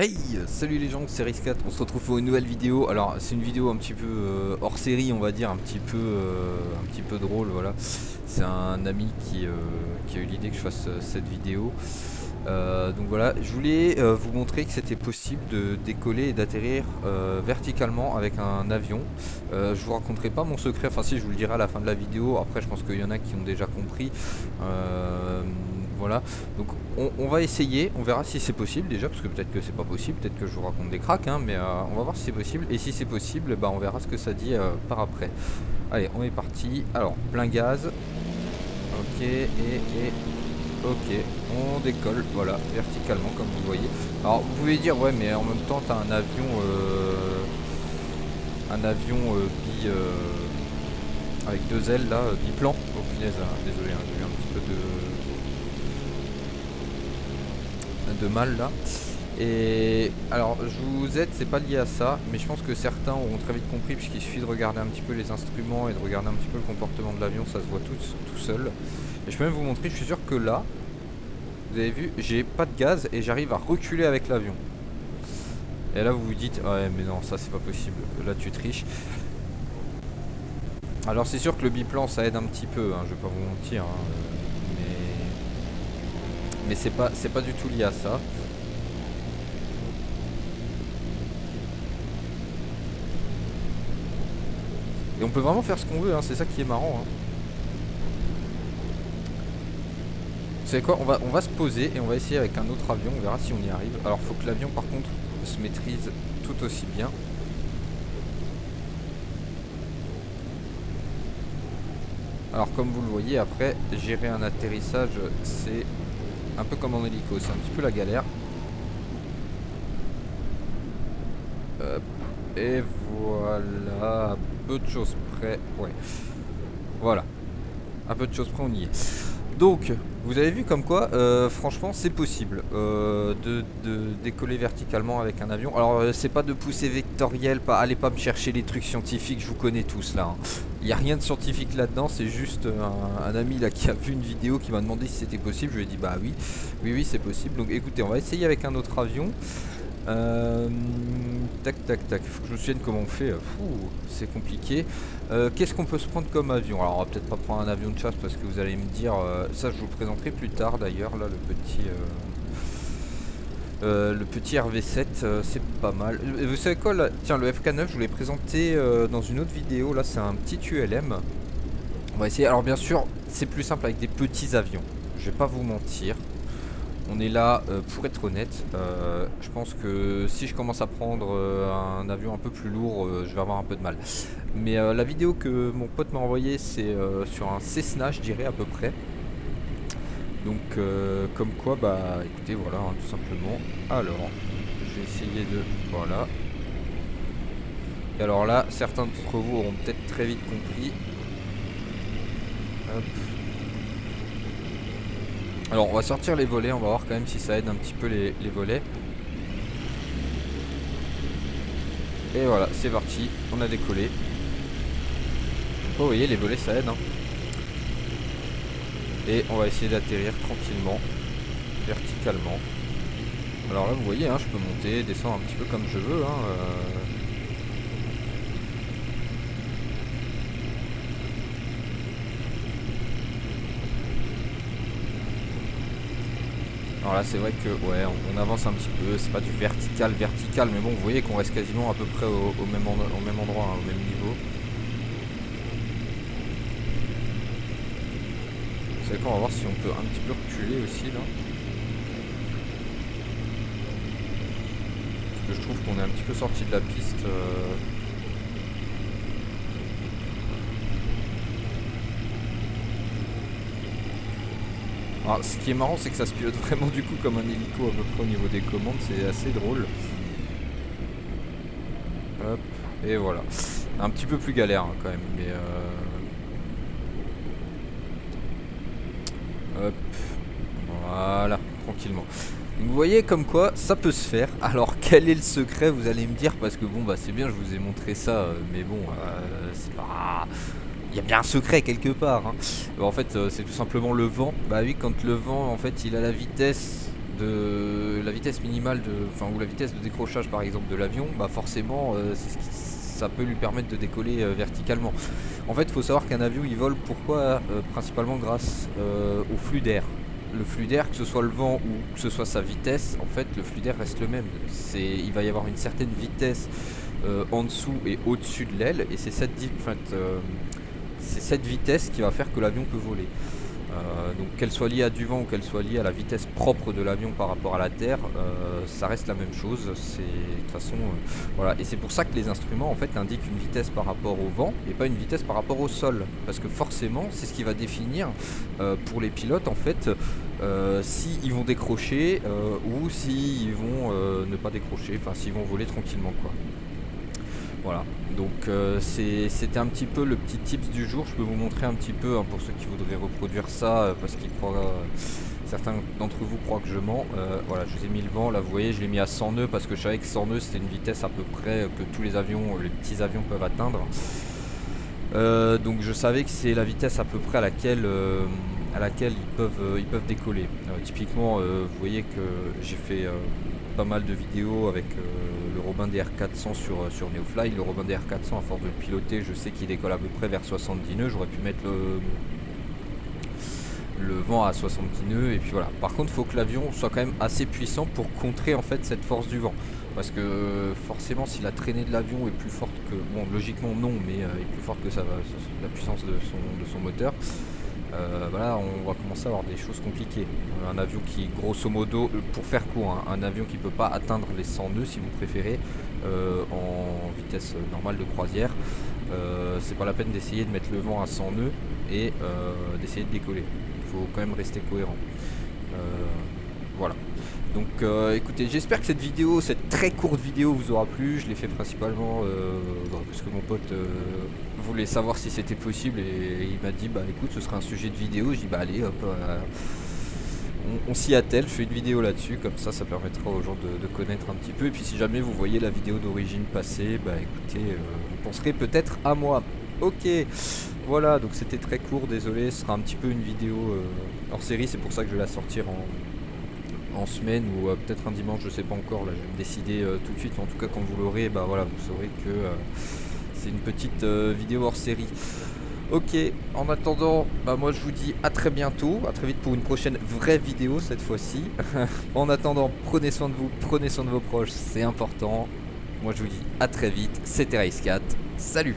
Hey, salut les gens, c'est Riscat, on se retrouve pour une nouvelle vidéo. Alors c'est une vidéo un petit peu hors série, on va dire, un petit peu drôle, voilà. C'est un ami qui a eu l'idée que je fasse cette vidéo. Donc voilà, je voulais vous montrer que c'était possible de décoller et d'atterrir verticalement avec un avion. Je vous raconterai pas mon secret, enfin si, je vous le dirai à la fin de la vidéo. Après je pense qu'il y en a qui ont déjà compris. Voilà, donc on va essayer, on verra si c'est possible déjà, parce que peut-être que c'est pas possible, peut-être que je vous raconte des cracks, hein, mais on va voir si c'est possible, et si c'est possible, bah, on verra ce que ça dit par après. Allez, on est parti, alors plein gaz, ok, et ok, on décolle, voilà, verticalement comme vous voyez. Alors vous pouvez dire, ouais, mais en même temps t'as un avion avec deux ailes là, biplan. Oh punaise, désolé, hein, j'ai eu un petit peu de mal là. Et alors je vous aide, c'est pas lié à ça, mais je pense que certains auront très vite compris, puisqu'il suffit de regarder un petit peu les instruments et de regarder un petit peu le comportement de l'avion, ça se voit tout seul. Et je peux même vous montrer, je suis sûr que là, vous avez vu, j'ai pas de gaz et j'arrive à reculer avec l'avion. Et là vous vous dites, ouais mais non, ça c'est pas possible, là tu triches. Alors c'est sûr que le biplan ça aide un petit peu, hein, je vais pas vous mentir, hein, mais c'est pas du tout lié à ça. Et on peut vraiment faire ce qu'on veut, hein, c'est ça qui est marrant, hein. Vous savez quoi, on va se poser et on va essayer avec un autre avion, on verra si on y arrive. Alors faut que l'avion par contre se maîtrise tout aussi bien. Alors comme vous le voyez, après gérer un atterrissage c'est un peu comme en hélico, c'est un petit peu la galère. Hop, et voilà, à peu de choses près, ouais. Voilà, à peu de choses près on y est. Donc, vous avez vu comme quoi, franchement, c'est possible de décoller verticalement avec un avion. Alors, c'est pas de poussée vectorielle, allez pas me chercher les trucs scientifiques, je vous connais tous là, hein. Il n'y a rien de scientifique là-dedans, c'est juste un ami là qui a vu une vidéo qui m'a demandé si c'était possible. Je lui ai dit bah oui, oui, c'est possible. Donc écoutez, on va essayer avec un autre avion. Euh, tac tac tac, il faut que je me souvienne comment on fait. C'est compliqué. Qu'est-ce qu'on peut se prendre comme avion? Alors on va peut-être pas prendre un avion de chasse parce que vous allez me dire, ça je vous le présenterai plus tard d'ailleurs, là le petit RV7, c'est pas mal. Vous savez quoi là? Tiens, le FK9 je vous l'ai présenté dans une autre vidéo, là c'est un petit ULM. On va essayer, alors bien sûr c'est plus simple avec des petits avions, je vais pas vous mentir. On est là pour être honnête. Je pense que si je commence à prendre un avion un peu plus lourd, je vais avoir un peu de mal. Mais la vidéo que mon pote m'a envoyée, c'est sur un Cessna, je dirais à peu près. Donc comme quoi, bah écoutez, voilà, hein, tout simplement. Alors, je vais essayer de... Voilà. Et alors là, certains d'entre vous auront peut-être très vite compris. Hop. Alors on va sortir les volets, on va voir quand même si ça aide un petit peu les volets. Et voilà, c'est parti, on a décollé. Oh, vous voyez, les volets ça aide, hein. Et on va essayer d'atterrir tranquillement, verticalement. Alors là vous voyez, hein, je peux monter, descendre un petit peu comme je veux, hein, Alors là c'est vrai que ouais, on avance un petit peu, c'est pas du vertical, mais bon vous voyez qu'on reste quasiment à peu près au même endroit, hein, au même niveau. Vous savez quoi, on va voir si on peut un petit peu reculer aussi là. Parce que je trouve qu'on est un petit peu sorti de la piste. Alors, ce qui est marrant, c'est que ça se pilote vraiment du coup comme un hélico à peu près au niveau des commandes, c'est assez drôle. Hop, et voilà. Un petit peu plus galère hein, quand même, mais hop, voilà, tranquillement. Donc vous voyez comme quoi ça peut se faire. Alors quel est le secret, vous allez me dire, parce que bon bah c'est bien, je vous ai montré ça, mais bon c'est pas... Il y a bien un secret quelque part, hein. En fait c'est tout simplement le vent. Bah oui, quand le vent en fait il a la vitesse de la vitesse minimale ou la vitesse de décrochage par exemple de l'avion, bah forcément ça peut lui permettre de décoller verticalement. En fait, il faut savoir qu'un avion il vole pourquoi principalement grâce au flux d'air. Le flux d'air, que ce soit le vent ou que ce soit sa vitesse, en fait le flux d'air reste le même. Il va y avoir une certaine vitesse en dessous et au-dessus de l'aile, et c'est cette vitesse qui va faire que l'avion peut voler. Donc qu'elle soit liée à du vent ou qu'elle soit liée à la vitesse propre de l'avion par rapport à la terre, ça reste la même chose. C'est de toute façon voilà, et c'est pour ça que les instruments en fait indiquent une vitesse par rapport au vent et pas une vitesse par rapport au sol, parce que forcément c'est ce qui va définir pour les pilotes en fait si ils vont décrocher ou si ils vont ne pas décrocher, enfin s'ils vont voler tranquillement quoi. Voilà, donc c'était un petit peu le petit tips du jour. Je peux vous montrer un petit peu pour ceux qui voudraient reproduire ça parce qu'ils croient, certains d'entre vous croient que je mens. Voilà, je vous ai mis le vent, là vous voyez, je l'ai mis à 100 nœuds parce que je savais que 100 nœuds c'était une vitesse à peu près que tous les petits avions peuvent atteindre. Donc je savais que c'est la vitesse à peu près à laquelle ils peuvent décoller. Typiquement, vous voyez que j'ai fait pas mal de vidéos avec le Robin DR400 sur Neofly. Le Robin DR400, à force de le piloter, je sais qu'il décolle à peu près vers 70 nœuds. J'aurais pu mettre le vent à 70 nœuds, et puis voilà. Par contre, il faut que l'avion soit quand même assez puissant pour contrer en fait cette force du vent. Parce que forcément, si la traînée de l'avion est plus forte que... Bon, logiquement non, mais est plus forte que la puissance de son moteur, voilà, on va commencer à avoir des choses compliquées. Un avion qui, grosso modo, pour faire court, hein, un avion qui peut pas atteindre les 100 nœuds si vous préférez, en vitesse normale de croisière, c'est pas la peine d'essayer de mettre le vent à 100 nœuds et d'essayer de décoller. Il faut quand même rester cohérent. Voilà. Donc écoutez, j'espère que cette très courte vidéo vous aura plu. Je l'ai fait principalement parce que mon pote voulait savoir si c'était possible, et il m'a dit bah écoute, ce sera un sujet de vidéo. J'ai dit bah allez hop, on s'y attelle, je fais une vidéo là-dessus, comme ça permettra aux gens de connaître un petit peu. Et puis si jamais vous voyez la vidéo d'origine passer, bah écoutez, vous penserez peut-être à moi. Ok, voilà, donc c'était très court, désolé, ce sera un petit peu une vidéo hors série, c'est pour ça que je vais la sortir en semaine ou peut-être un dimanche, je sais pas encore, là je vais me décider tout de suite. En tout cas quand vous l'aurez, bah voilà, vous saurez que c'est une petite vidéo hors série. Ok, en attendant, bah moi je vous dis à très bientôt, à très vite pour une prochaine vraie vidéo cette fois-ci. En attendant, prenez soin de vous, prenez soin de vos proches, c'est important. Moi je vous dis à très vite, c'était Race4, salut.